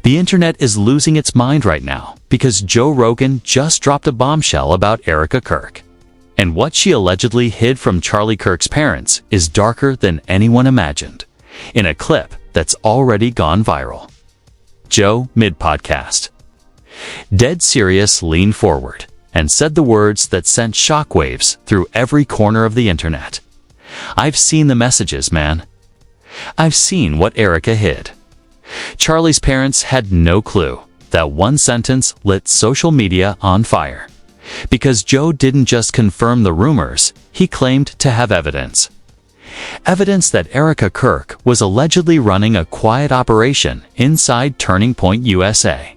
The internet is losing its mind right now because Joe Rogan just dropped a bombshell about Erika Kirk. And what she allegedly hid from Charlie Kirk's parents is darker than anyone imagined, in a clip that's already gone viral. Joe, mid-podcast, dead serious, leaned forward and said the words that sent shockwaves through every corner of the internet. "I've seen the messages, man. I've seen what Erika hid." Charlie's parents had no clue. That one sentence lit social media on fire. Because Joe didn't just confirm the rumors, he claimed to have evidence. Evidence that Erika Kirk was allegedly running a quiet operation inside Turning Point USA,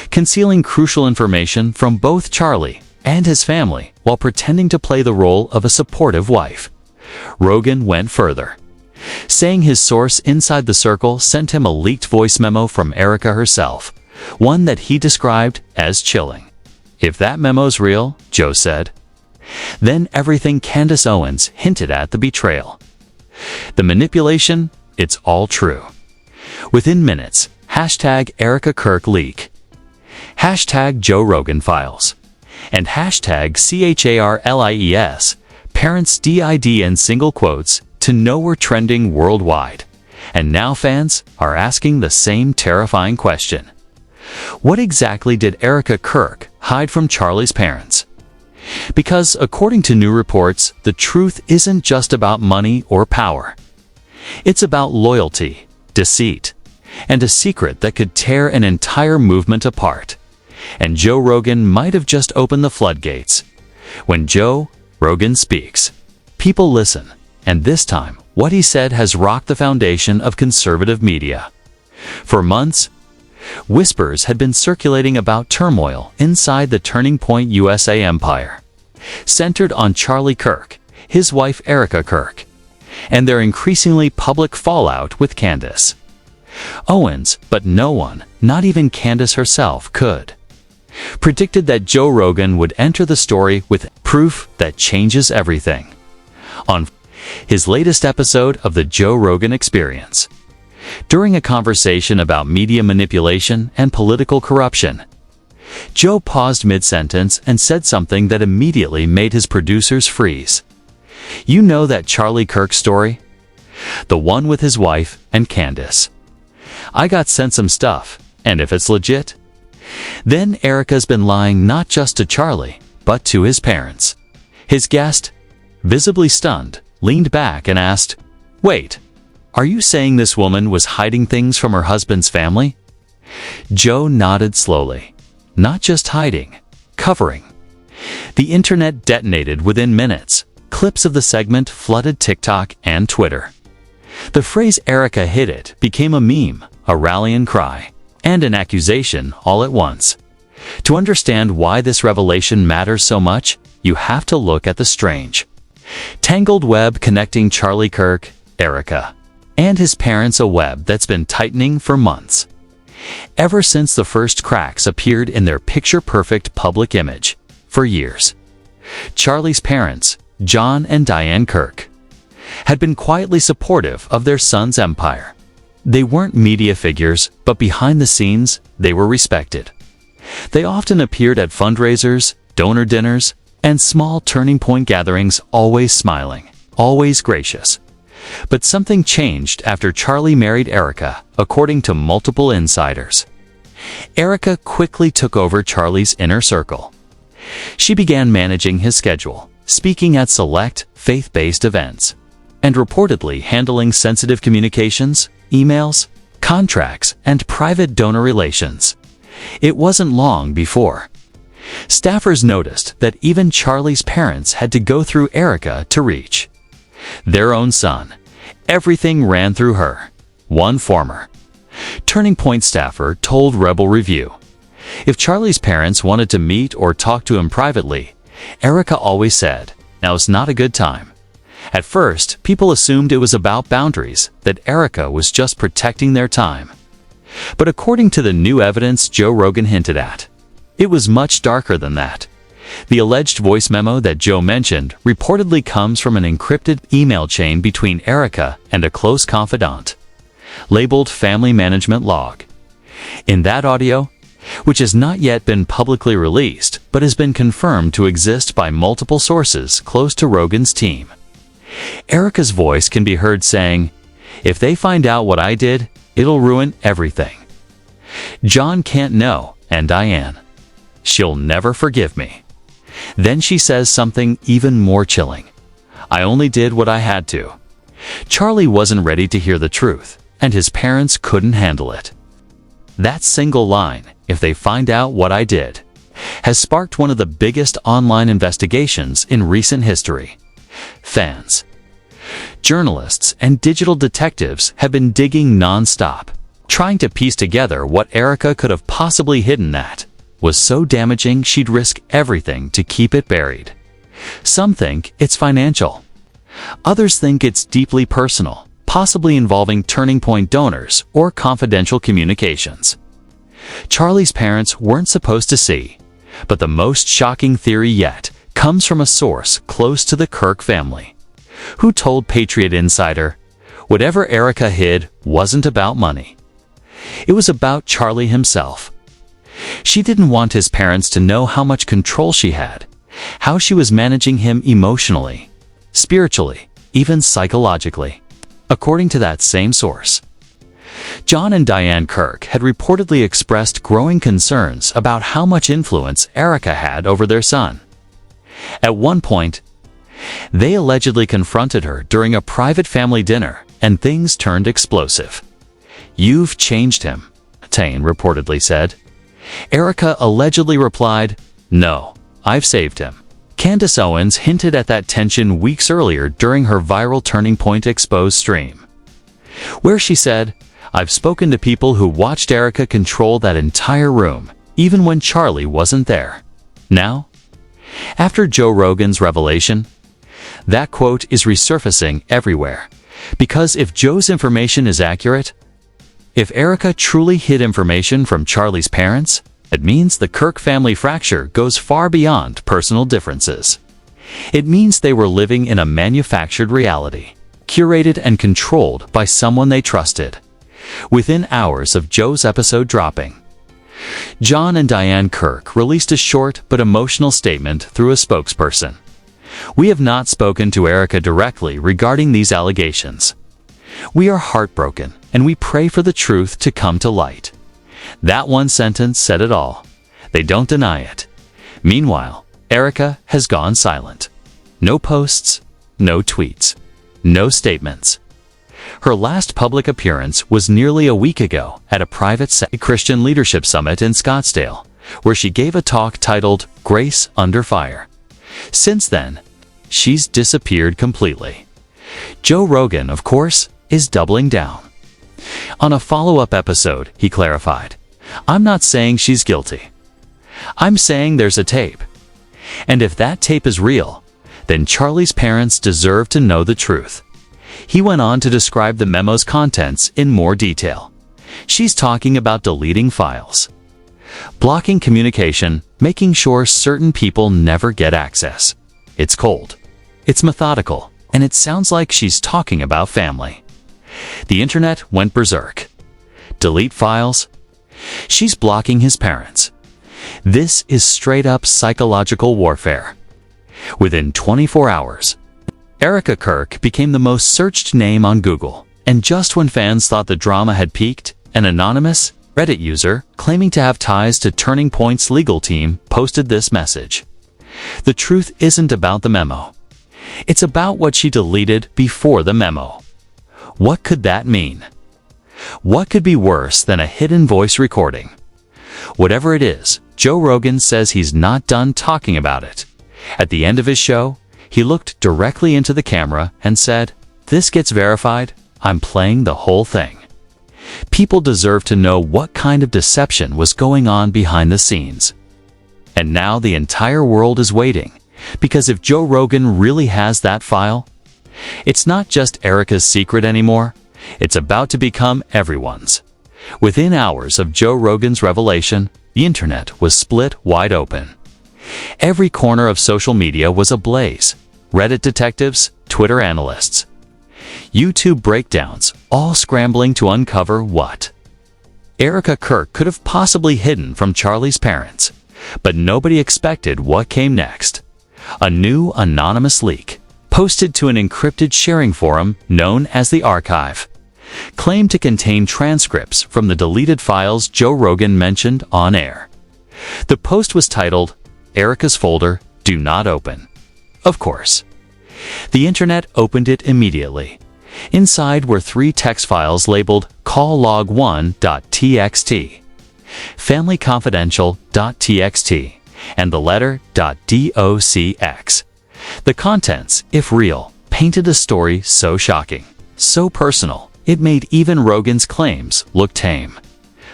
concealing crucial information from both Charlie and his family while pretending to play the role of a supportive wife. Rogan went further, saying his source inside the circle sent him a leaked voice memo from Erika herself, one that he described as chilling. "If that memo's real," Joe said, "then everything Candace Owens hinted at the betrayal. The manipulation, it's all true." Within minutes, hashtag Erika Kirk leak, hashtag Joe Rogan files, and hashtag CHARLIES, parents DID and single quotes, to know were trending worldwide. And now fans are asking the same terrifying question. What exactly did Erika Kirk hide from Charlie's parents? Because according to new reports, the truth isn't just about money or power. It's about loyalty, deceit, and a secret that could tear an entire movement apart. And Joe Rogan might have just opened the floodgates. When Joe Rogan speaks, people listen. And this time, what he said has rocked the foundation of conservative media. For months, whispers had been circulating about turmoil inside the Turning Point USA empire, centered on Charlie Kirk, his wife Erika Kirk, and their increasingly public fallout with Candace Owens, but no one, not even Candace herself, could predicted that Joe Rogan would enter the story with proof that changes everything. On his latest episode of the Joe Rogan Experience, during a conversation about media manipulation and political corruption, Joe paused mid-sentence and said something that immediately made his producers freeze. "You know that Charlie Kirk story? The one with his wife and Candace. I got sent some stuff, and if it's legit, then Erika's been lying not just to Charlie, but to his parents." His guest, visibly stunned, leaned back and asked, "Wait, are you saying this woman was hiding things from her husband's family?" Joe nodded slowly. "Not just hiding, covering." The internet detonated within minutes. Clips of the segment flooded TikTok and Twitter. The phrase "Erika hid it" became a meme, a rallying cry, and an accusation all at once. To understand why this revelation matters so much, you have to look at the strange, tangled web connecting Charlie Kirk, Erika, and his parents, a web that's been tightening for months. Ever since the first cracks appeared in their picture-perfect public image. For years, Charlie's parents, John and Diane Kirk, had been quietly supportive of their son's empire. They weren't media figures, but behind the scenes, they were respected. They often appeared at fundraisers, donor dinners, and small Turning Point gatherings, always smiling, always gracious. But something changed after Charlie married Erika, according to multiple insiders. Erika quickly took over Charlie's inner circle. She began managing his schedule, speaking at select, faith-based events, and reportedly handling sensitive communications, emails, contracts, and private donor relations. It wasn't long before staffers noticed that even Charlie's parents had to go through Erika to reach their own son. Everything ran through her. One former Turning Point staffer told Rebel Review, "If Charlie's parents wanted to meet or talk to him privately, Erika always said, 'Now's not a good time.' At first, people assumed it was about boundaries, that Erika was just protecting their time. But according to the new evidence Joe Rogan hinted at, it was much darker than that. The alleged voice memo that Joe mentioned reportedly comes from an encrypted email chain between Erika and a close confidant, labeled Family Management Log. In that audio, which has not yet been publicly released but has been confirmed to exist by multiple sources close to Rogan's team, Erika's voice can be heard saying, "If they find out what I did, it'll ruin everything. John can't know, and Diane. She'll never forgive me." Then she says something even more chilling. "I only did what I had to." Charlie wasn't ready to hear the truth, and his parents couldn't handle it. That single line, "if they find out what I did," has sparked one of the biggest online investigations in recent history. Fans, journalists, and digital detectives have been digging non-stop, trying to piece together what Erika could have possibly hidden that was so damaging she'd risk everything to keep it buried. Some think it's financial. Others think it's deeply personal, possibly involving turning point donors or confidential communications Charlie's parents weren't supposed to see. But the most shocking theory yet comes from a source close to the Kirk family, who told Patriot Insider, whatever Erika hid wasn't about money. It was about Charlie himself. She didn't want his parents to know how much control she had, how she was managing him emotionally, spiritually, even psychologically. According to that same source, John and Diane Kirk had reportedly expressed growing concerns about how much influence Erika had over their son. At one point, they allegedly confronted her during a private family dinner, and things turned explosive. "You've changed him," Tane reportedly said. Erika allegedly replied, "No, I've saved him." Candace Owens hinted at that tension weeks earlier during her viral Turning Point Exposed stream, where she said, "I've spoken to people who watched Erika control that entire room, even when Charlie wasn't there." Now, after Joe Rogan's revelation, that quote is resurfacing everywhere. Because if Joe's information is accurate, if Erika truly hid information from Charlie's parents, it means the Kirk family fracture goes far beyond personal differences. It means they were living in a manufactured reality, curated and controlled by someone they trusted. Within hours of Joe's episode dropping, John and Diane Kirk released a short but emotional statement through a spokesperson. "We have not spoken to Erika directly regarding these allegations. We are heartbroken, and we pray for the truth to come to light." That one sentence said it all. They don't deny it. Meanwhile, Erika has gone silent. No posts, no tweets, no statements. Her last public appearance was nearly a week ago at a private Christian leadership summit in Scottsdale, where she gave a talk titled "Grace Under Fire." Since then, she's disappeared completely. Joe Rogan, of course, is doubling down. On a follow-up episode, he clarified, "I'm not saying she's guilty. I'm saying there's a tape. And if that tape is real, then Charlie's parents deserve to know the truth." He went on to describe the memo's contents in more detail. She's talking about deleting files, blocking communication, making sure certain people never get access. It's cold. It's methodical, and it sounds like she's talking about family. The internet went berserk. Delete files? She's blocking his parents. This is straight-up psychological warfare. Within 24 hours, Erika Kirk became the most searched name on Google, and just when fans thought the drama had peaked, an anonymous Reddit user claiming to have ties to Turning Point's legal team posted this message. "The truth isn't about the memo. It's about what she deleted before the memo." What could that mean? What could be worse than a hidden voice recording? Whatever it is, Joe Rogan says he's not done talking about it. At the end of his show, he looked directly into the camera and said, "This gets verified, I'm playing the whole thing." People deserve to know what kind of deception was going on behind the scenes. And now the entire world is waiting, because if Joe Rogan really has that file, it's not just Erika's secret anymore, it's about to become everyone's. Within hours of Joe Rogan's revelation, the internet was split wide open. Every corner of social media was ablaze. Reddit detectives, Twitter analysts, YouTube breakdowns, all scrambling to uncover what Erika Kirk could have possibly hidden from Charlie's parents, but nobody expected what came next. A new anonymous leak, posted to an encrypted sharing forum known as the Archive, claimed to contain transcripts from the deleted files Joe Rogan mentioned on air. The post was titled, "Erika's Folder, Do Not Open." Of course. The internet opened it immediately. Inside were 3 text files labeled calllog1.txt, familyconfidential.txt, and the letter .docx. The contents, if real, painted a story so shocking, so personal, it made even Rogan's claims look tame.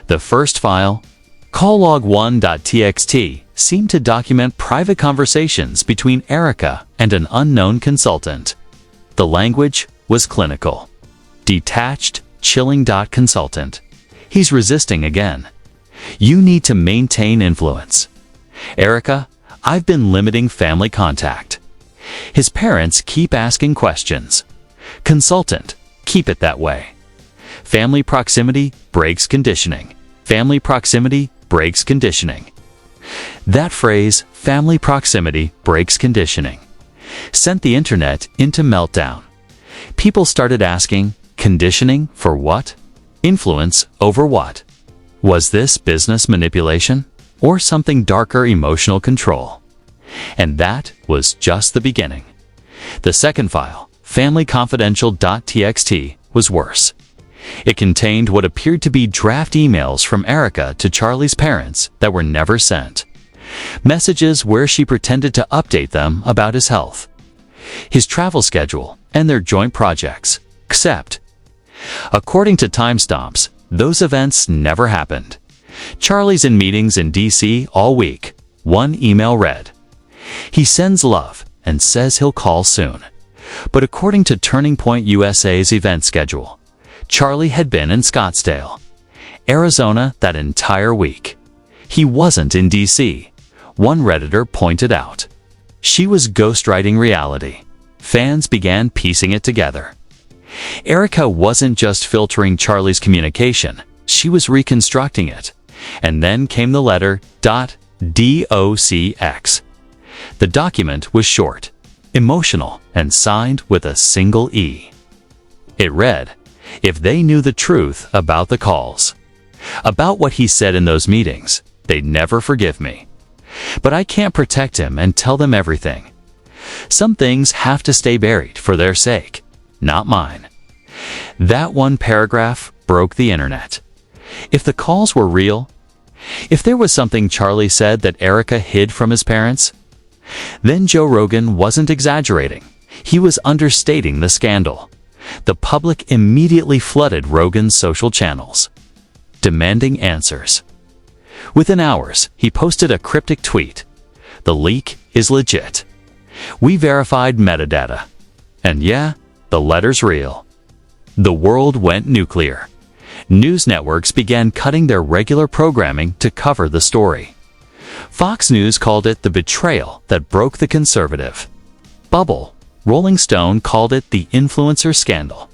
The first file, calllog1.txt, seemed to document private conversations between Erika and an unknown consultant. The language was clinical. Detached, chilling. Consultant. He's resisting again. You need to maintain influence. Erika, I've been limiting family contact. His parents keep asking questions. Consultant, keep it that way. Family proximity breaks conditioning. Family proximity breaks conditioning. That phrase, family proximity breaks conditioning, sent the internet into meltdown. People started asking, conditioning for what? Influence over what? Was this business manipulation or something darker, emotional control? And that was just the beginning. The second file, familyconfidential.txt, was worse. It contained what appeared to be draft emails from Erika to Charlie's parents that were never sent. Messages where she pretended to update them about his health, his travel schedule, and their joint projects, except, according to timestamps, those events never happened. Charlie's in meetings in D.C. all week. One email read, "He sends love and says he'll call soon." But according to Turning Point USA's event schedule, Charlie had been in Scottsdale, Arizona that entire week. He wasn't in D.C., one Redditor pointed out. She was ghostwriting reality. Fans began piecing it together. Erika wasn't just filtering Charlie's communication, she was reconstructing it. And then came the letter .docx. The document was short, emotional, and signed with a single E. It read, "If they knew the truth about the calls, about what he said in those meetings, they'd never forgive me. But I can't protect him and tell them everything. Some things have to stay buried for their sake, not mine." That one paragraph broke the internet. If the calls were real, if there was something Charlie said that Erika hid from his parents, then Joe Rogan wasn't exaggerating. He was understating the scandal. The public immediately flooded Rogan's social channels, demanding answers. Within hours, he posted a cryptic tweet. "The leak is legit. We verified metadata. And yeah, the letter's real." The world went nuclear. News networks began cutting their regular programming to cover the story. Fox News called it the betrayal that broke the conservative bubble. Rolling Stone called it the influencer scandal.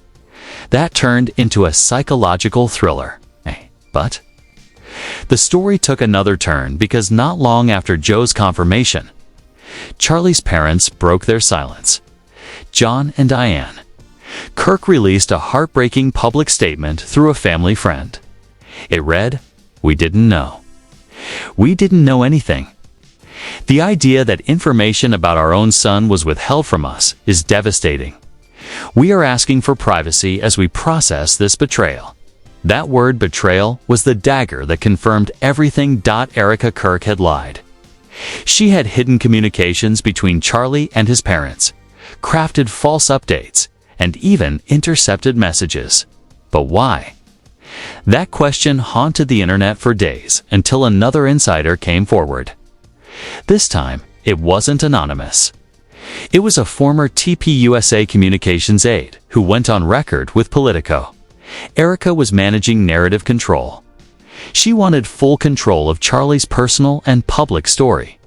That turned into a psychological thriller. But the story took another turn because not long after Joe's confirmation, Charlie's parents broke their silence. John and Diane Kirk released a heartbreaking public statement through a family friend. It read, "We didn't know. We didn't know anything. The idea that information about our own son was withheld from us is devastating. We are asking for privacy as we process this betrayal." That word betrayal was the dagger that confirmed everything. Erika Kirk had lied. She had hidden communications between Charlie and his parents, crafted false updates, and even intercepted messages. But why? That question haunted the internet for days until another insider came forward. This time, it wasn't anonymous. It was a former TPUSA communications aide who went on record with Politico. Erika was managing narrative control. She wanted full control of Charlie's personal and public story.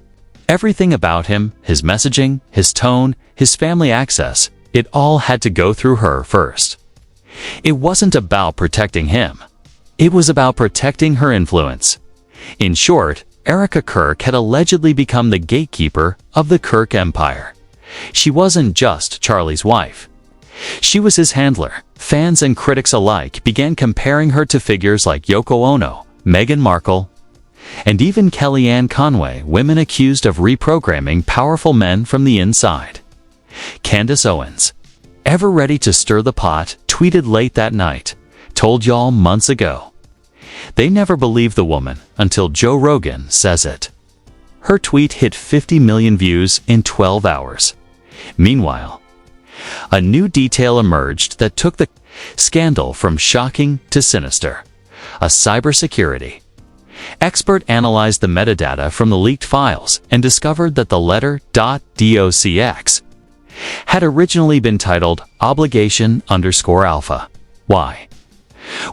Everything about him, his messaging, his tone, his family access, it all had to go through her first. It wasn't about protecting him. It was about protecting her influence. In short, Erika Kirk had allegedly become the gatekeeper of the Kirk empire. She wasn't just Charlie's wife. She was his handler. Fans and critics alike began comparing her to figures like Yoko Ono, Meghan Markle, and even Kellyanne Conway, women accused of reprogramming powerful men from the inside. Candace Owens, ever ready to stir the pot, tweeted late that night, "Told y'all months ago." They never believed the woman until Joe Rogan says it. Her tweet hit 50 million views in 12 hours. Meanwhile, a new detail emerged that took the scandal from shocking to sinister: a cybersecurity expert analyzed the metadata from the leaked files and discovered that the letter .docx had originally been titled obligation_alpha. Why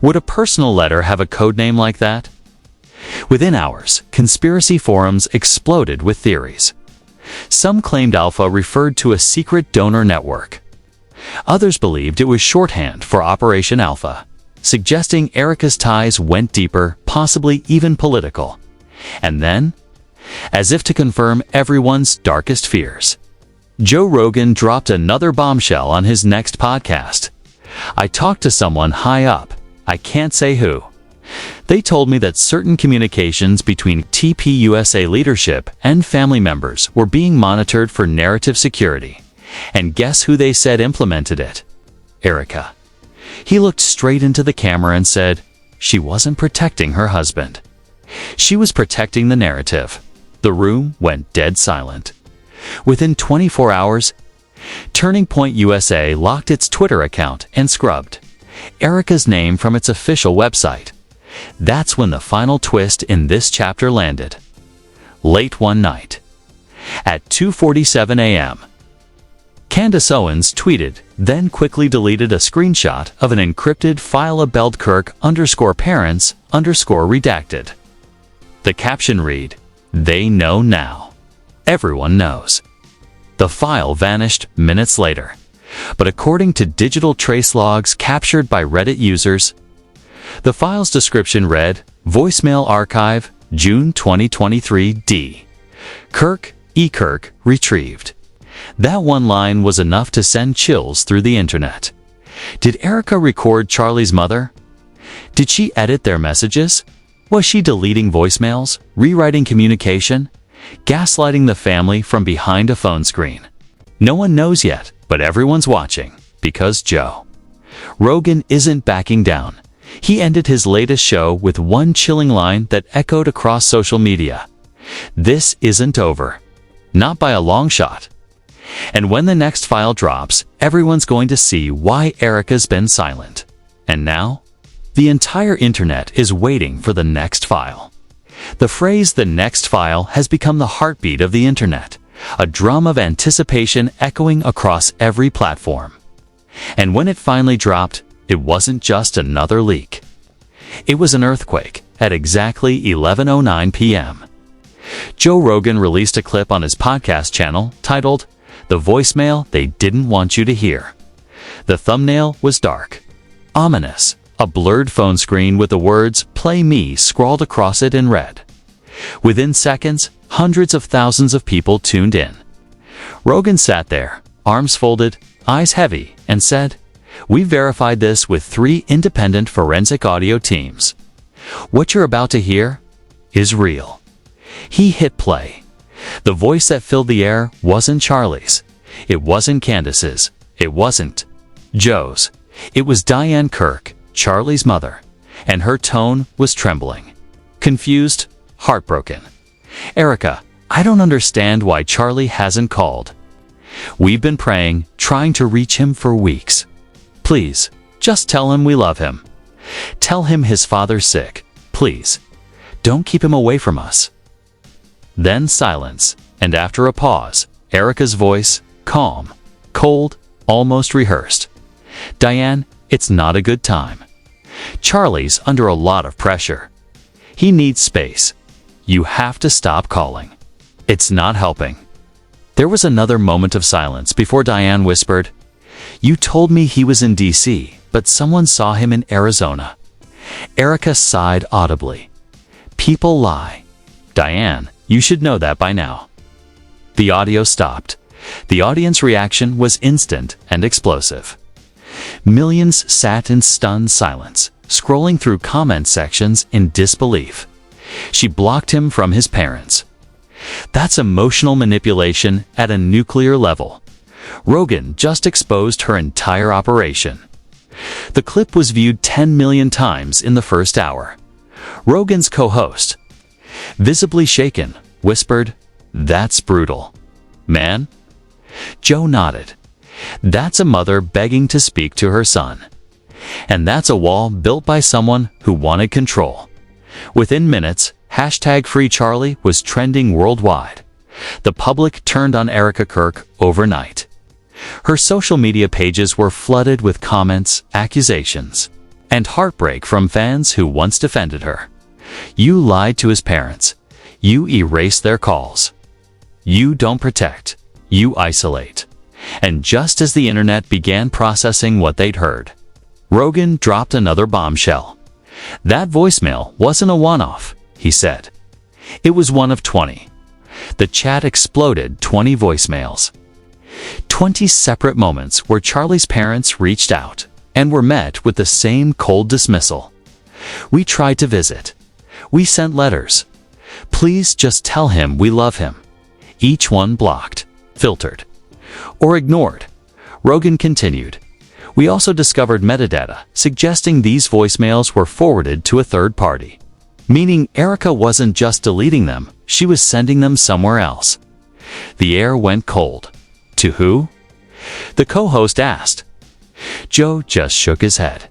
would a personal letter have a codename like that? Within hours, conspiracy forums exploded with theories. Some claimed Alpha referred to a secret donor network. Others believed it was shorthand for Operation Alpha, suggesting Erika's ties went deeper, possibly even political. And then, as if to confirm everyone's darkest fears, Joe Rogan dropped another bombshell on his next podcast. "I talked to someone high up. I can't say who. They told me that certain communications between TPUSA leadership and family members were being monitored for narrative security. And guess who they said implemented it? Erika." He looked straight into the camera and said, she wasn't protecting her husband. She was protecting the narrative. The room went dead silent. Within 24 hours, Turning Point USA locked its Twitter account and scrubbed Erika's name from its official website. That's when the final twist in this chapter landed. Late one night, at 2:47 a.m., Candace Owens tweeted, then quickly deleted a screenshot of an encrypted file labeled Kirk_parents_redacted. The caption read, "They know now. Everyone knows." The file vanished minutes later, but according to digital trace logs captured by Reddit users, the file's description read, "Voicemail archive, June 2023 D. Kirk, E. Kirk, retrieved." That one line was enough to send chills through the internet. Did Erika record Charlie's mother? Did she edit their messages? Was she deleting voicemails, rewriting communication, gaslighting the family from behind a phone screen? No one knows yet, but everyone's watching, because Joe Rogan isn't backing down. He ended his latest show with one chilling line that echoed across social media: "This isn't over. Not by a long shot." And when the next file drops, everyone's going to see why Erika's been silent. And now, the entire internet is waiting for the next file. The phrase "the next file" has become the heartbeat of the internet, a drum of anticipation echoing across every platform. And when it finally dropped, it wasn't just another leak. It was an earthquake at exactly 11:09 p.m. Joe Rogan released a clip on his podcast channel titled, "The Voicemail They Didn't Want You to Hear." The thumbnail was dark, ominous, a blurred phone screen with the words "Play Me" scrawled across it in red. Within seconds, hundreds of thousands of people tuned in. Rogan sat there, arms folded, eyes heavy, and said, "We verified this with 3 independent forensic audio teams. What you're about to hear is real." He hit play. The voice that filled the air wasn't Charlie's. It wasn't Candace's. It wasn't Joe's. It was Diane Kirk, Charlie's mother, and her tone was trembling, confused, heartbroken. "Erika, I don't understand why Charlie hasn't called. We've been praying, trying to reach him for weeks. Please, just tell him we love him. Tell him his father's sick. Please, don't keep him away from us." Then silence, and after a pause, Erika's voice, calm, cold, almost rehearsed. "Diane, it's not a good time. Charlie's under a lot of pressure. He needs space. You have to stop calling. It's not helping." There was another moment of silence before Diane whispered, "You told me he was in D.C., but someone saw him in Arizona. Erika sighed audibly. People lie. Diane, you should know that by now. The audio stopped. The audience reaction was instant and explosive. Millions sat in stunned silence, scrolling through comment sections in disbelief. She blocked him from his parents. That's emotional manipulation at a nuclear level. Rogan just exposed her entire operation. The clip was viewed 10 million times in the first hour. Rogan's co-host, visibly shaken, whispered, "That's brutal." "Man?" Joe nodded. "That's a mother begging to speak to her son. And that's a wall built by someone who wanted control." Within minutes, #FreeCharlie was trending worldwide. The public turned on Erika Kirk overnight. Her social media pages were flooded with comments, accusations, and heartbreak from fans who once defended her. "You lied to his parents. You erased their calls. You don't protect. You isolate." And just as the internet began processing what they'd heard, Rogan dropped another bombshell. "That voicemail wasn't a one-off," he said. "It was one of 20. The chat exploded. 20 voicemails. 20 separate moments where Charlie's parents reached out and were met with the same cold dismissal. "We tried to visit. We sent letters. Please just tell him we love him." Each one blocked, filtered, or ignored. Rogan continued. "We also discovered metadata suggesting these voicemails were forwarded to a third party, meaning Erika wasn't just deleting them, she was sending them somewhere else." The air went cold. "To who?" the co-host asked. Joe just shook his head.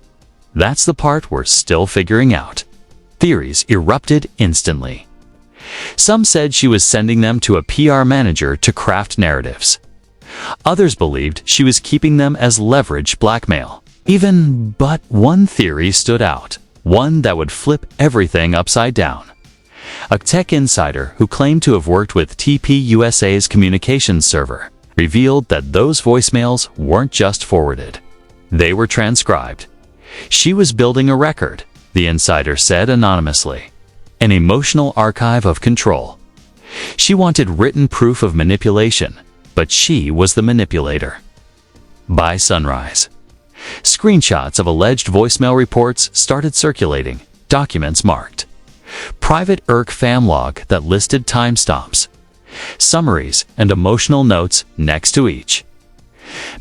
"That's the part we're still figuring out." Theories erupted instantly. Some said she was sending them to a PR manager to craft narratives. Others believed she was keeping them as leverage blackmail. But one theory stood out, one that would flip everything upside down. A tech insider who claimed to have worked with TPUSA's communications server revealed that those voicemails weren't just forwarded. They were transcribed. She was building a record, the insider said anonymously. An emotional archive of control. She wanted written proof of manipulation, but she was the manipulator. By sunrise, screenshots of alleged voicemail reports started circulating, documents marked. Private fam log that listed timestamps, summaries, and emotional notes next to each.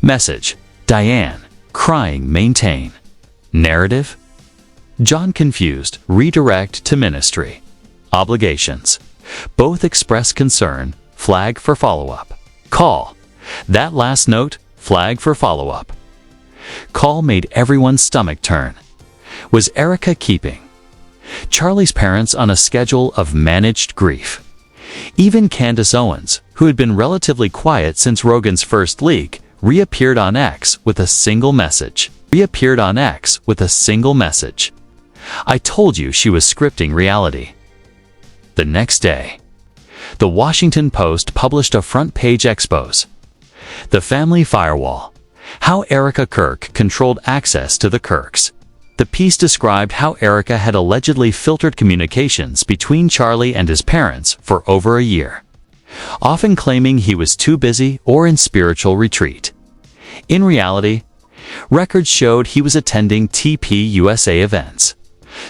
Message: Diane, crying, maintain. Narrative: John confused, redirect to ministry. Obligations: both express concern, flag for follow-up. Call: that last note, flag for follow-up. Call made everyone's stomach turn. Was Erika keeping Charlie's parents on a schedule of managed grief? Even Candace Owens, who had been relatively quiet since Rogan's first leak, reappeared on X with a single message. "I told you she was scripting reality." The next day, the Washington Post published a front-page expose. "The Family Firewall: How Erika Kirk Controlled Access to the Kirks." The piece described how Erika had allegedly filtered communications between Charlie and his parents for over a year, often claiming he was too busy or in spiritual retreat. In reality, records showed he was attending TPUSA events,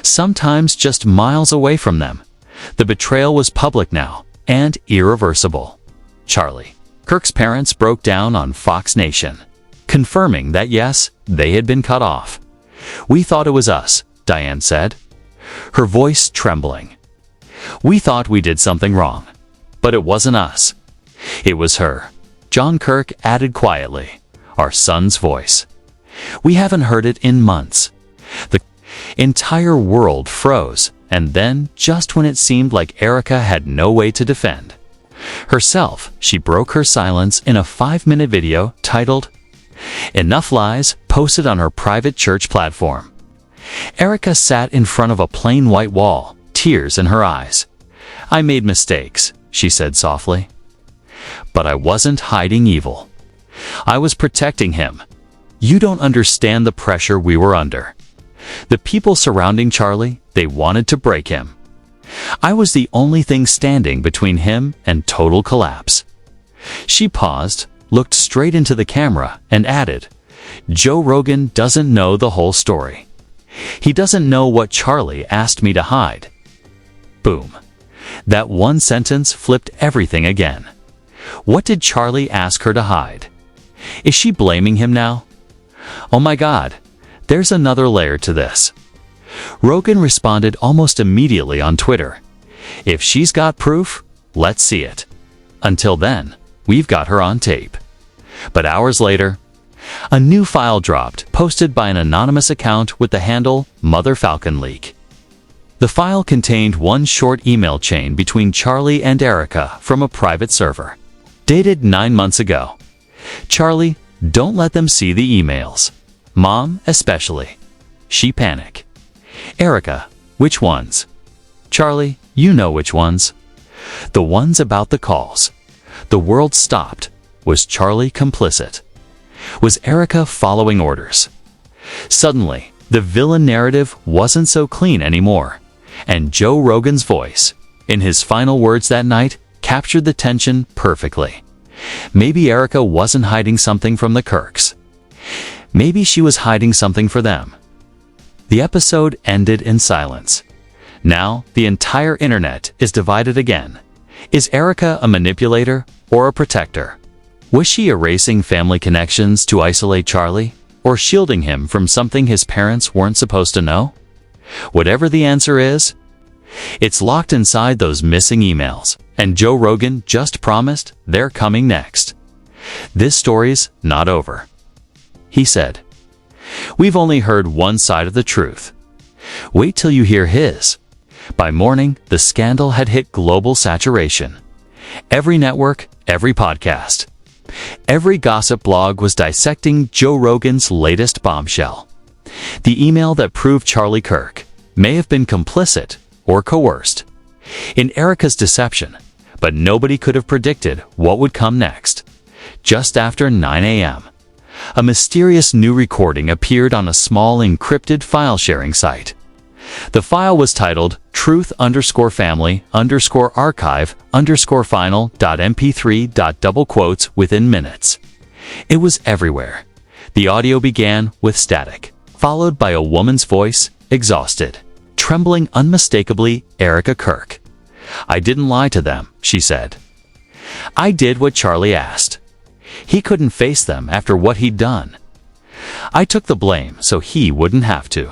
sometimes just miles away from them. The betrayal was public now and irreversible. Charlie Kirk's parents broke down on Fox Nation, confirming that yes, they had been cut off. "We thought it was us," Diane said, her voice trembling. "We thought we did something wrong, but it wasn't us. It was her." John Kirk added quietly, "Our son's voice. We haven't heard it in months." The entire world froze, and then, just when it seemed like Erika had no way to defend herself, she broke her silence in a 5-minute video titled "Enough Lies," posted on her private church platform. Erika sat in front of a plain white wall, tears in her eyes. "I made mistakes," she said softly. "But I wasn't hiding evil. I was protecting him. You don't understand the pressure we were under. The people surrounding Charlie, they wanted to break him. I was the only thing standing between him and total collapse. She paused, looked straight into the camera, and added, "Joe Rogan doesn't know the whole story. He doesn't know what Charlie asked me to hide." Boom. That one sentence flipped everything again. What did Charlie ask her to hide? Is she blaming him now? Oh my God, there's another layer to this. Rogan responded almost immediately on Twitter. If she's got proof, let's see it. Until then, we've got her on tape. But hours later, a new file dropped, posted by an anonymous account with the handle Mother Falcon Leak. The file contained one short email chain between Charlie and Erika from a private server, dated 9 months ago. "Charlie, don't let them see the emails. Mom, especially. She panic. Erika, which ones? Charlie, you know which ones. The ones about the calls. The world stopped. Was Charlie complicit? Was Erika following orders?" Suddenly, the villain narrative wasn't so clean anymore, and Joe Rogan's voice, in his final words that night, captured the tension perfectly. Maybe Erika wasn't hiding something from the Kirks. Maybe she was hiding something for them. The episode ended in silence. Now, the entire internet is divided again. Is Erika a manipulator or a protector? Was she erasing family connections to isolate Charlie, or shielding him from something his parents weren't supposed to know? Whatever the answer is, it's locked inside those missing emails, and Joe Rogan just promised they're coming next. "This story's not over," he said. "We've only heard one side of the truth. Wait till you hear his." By morning, the scandal had hit global saturation. Every network, every podcast, every gossip blog was dissecting Joe Rogan's latest bombshell. The email that proved Charlie Kirk may have been complicit or coerced in Erika's deception, but nobody could have predicted what would come next. Just after 9 a.m., a mysterious new recording appeared on a small encrypted file-sharing site. The file was titled truth_family_archive_final.mp3. Within minutes. It was everywhere. The audio began with static, followed by a woman's voice, exhausted, trembling unmistakably, "Erika Kirk. I didn't lie to them," she said. "I did what Charlie asked. He couldn't face them after what he'd done. I took the blame so he wouldn't have to."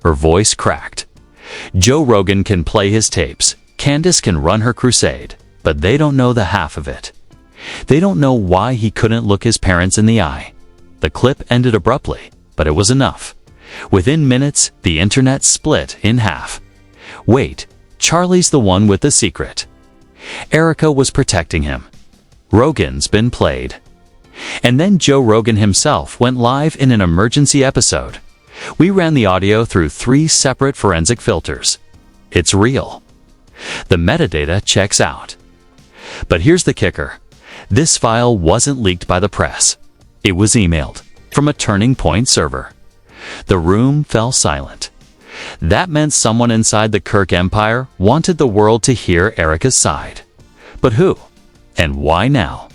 Her voice cracked. Joe Rogan can play his tapes, Candace can run her crusade, but they don't know the half of it. They don't know why he couldn't look his parents in the eye. The clip ended abruptly, but it was enough. Within minutes, the internet split in half. Wait, Charlie's the one with the secret. Erika was protecting him. Rogan's been played. And then Joe Rogan himself went live in an emergency episode. We ran the audio through 3 separate forensic filters. It's real. The metadata checks out. But here's the kicker. This file wasn't leaked by the press. It was emailed from a Turning Point server. The room fell silent. That meant someone inside the Kirk empire wanted the world to hear Erika's side. But who? And why now?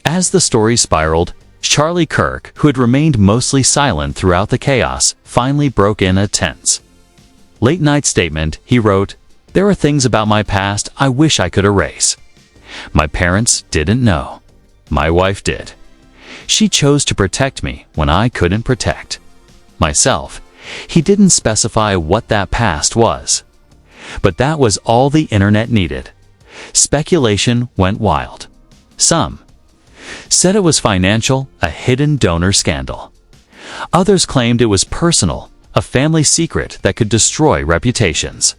As the story spiraled, Charlie Kirk, who had remained mostly silent throughout the chaos, finally broke in a tense, late-night statement. He wrote, "There are things about my past I wish I could erase. My parents didn't know. My wife did. She chose to protect me when I couldn't protect myself." He didn't specify what that past was. But that was all the internet needed. Speculation went wild. Some said it was financial, a hidden donor scandal. Others claimed it was personal, a family secret that could destroy reputations.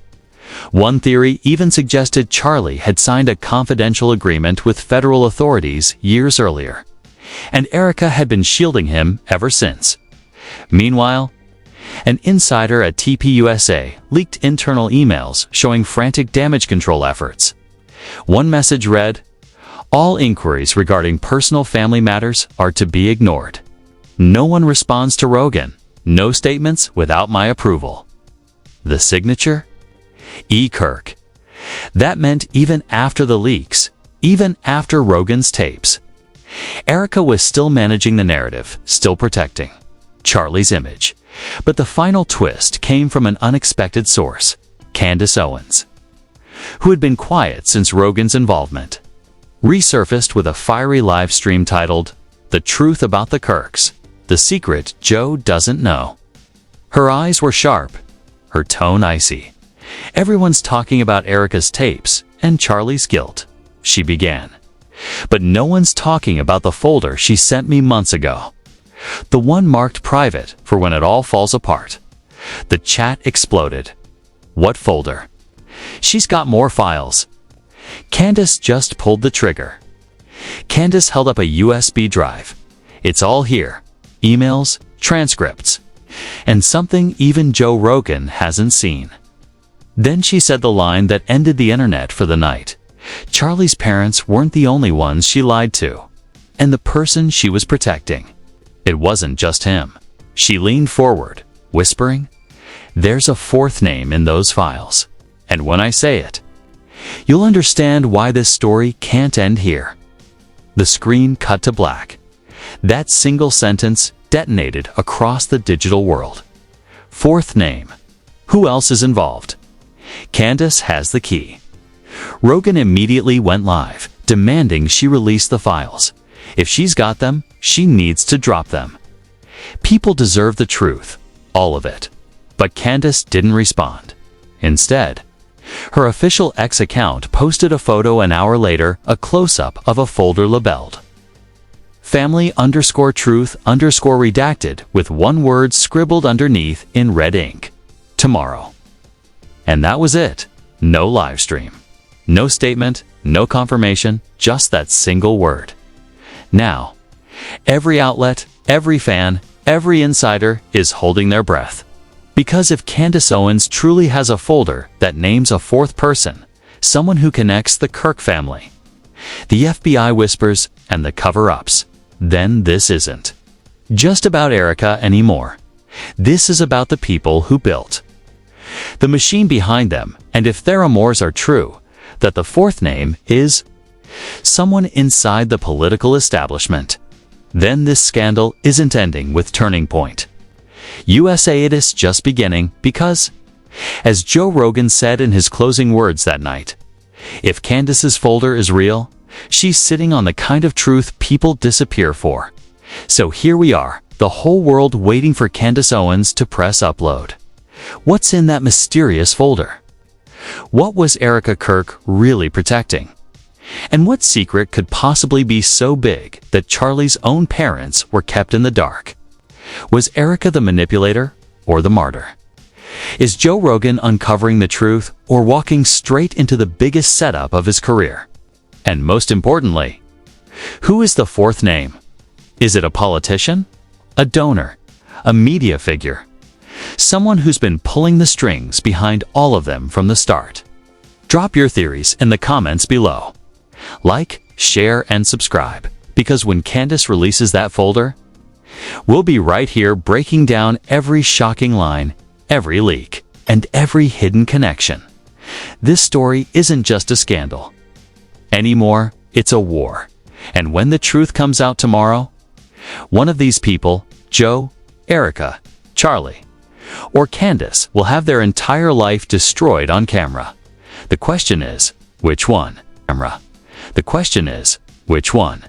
One theory even suggested Charlie had signed a confidential agreement with federal authorities years earlier, and Erika had been shielding him ever since. Meanwhile, an insider at TPUSA leaked internal emails showing frantic damage control efforts. One message read, "All inquiries regarding personal family matters are to be ignored. No one responds to Rogan. No statements without my approval. The signature? E. Kirk. That meant even after the leaks, even after Rogan's tapes, Erika was still managing the narrative, still protecting Charlie's image. But the final twist came from an unexpected source, Candace Owens, who had been quiet since Rogan's involvement, resurfaced with a fiery live stream titled, "The Truth About the Kirks, the Secret Joe Doesn't Know." Her eyes were sharp, her tone icy. "Everyone's talking about Erika's tapes and Charlie's guilt," she began. "But no one's talking about the folder she sent me months ago. The one marked private for when it all falls apart." The chat exploded. "What folder? She's got more files." Candace just pulled the trigger. Candace held up a USB drive. "It's all here. Emails, transcripts, and something even Joe Rogan hasn't seen." Then she said the line that ended the internet for the night. Charlie's parents weren't the only ones she lied to, and the person she was protecting, it wasn't just him. She leaned forward, whispering, "There's a fourth name in those files. And when I say it, you'll understand why this story can't end here." The screen cut to black. That single sentence detonated across the digital world. Fourth name. Who else is involved? Candace has the key. Rogan immediately went live, demanding she release the files. If she's got them, she needs to drop them. People deserve the truth, all of it. But Candace didn't respond. Instead, her official X account posted a photo an hour later, a close-up of a folder labeled family_truth_redacted with one word scribbled underneath in red ink. Tomorrow. And that was it. No live stream. No statement, no confirmation, just that single word. Now, every outlet, every fan, every insider is holding their breath. Because if Candace Owens truly has a folder that names a fourth person, someone who connects the Kirk family, the FBI whispers, and the cover-ups, then this isn't just about Erika anymore. This is about the people who built the machine behind them, and if their rumors are true, that the fourth name is someone inside the political establishment, then this scandal isn't ending with Turning Point USA. It is just beginning because, as Joe Rogan said in his closing words that night, if Candace's folder is real, she's sitting on the kind of truth people disappear for. So here we are, the whole world waiting for Candace Owens to press upload. What's in that mysterious folder? What was Erika Kirk really protecting? And what secret could possibly be so big that Charlie's own parents were kept in the dark? Was Erika the manipulator or the martyr? Is Joe Rogan uncovering the truth or walking straight into the biggest setup of his career? And most importantly, who is the fourth name? Is it a politician? A donor? A media figure? Someone who's been pulling the strings behind all of them from the start? Drop your theories in the comments below. Like, share, and subscribe, because when Candace releases that folder, we'll be right here breaking down every shocking line, every leak, and every hidden connection. This story isn't just a scandal anymore, it's a war. And when the truth comes out tomorrow, one of these people, Joe, Erika, Charlie, or Candace, will have their entire life destroyed on camera. The question is, which one? The question is, which one?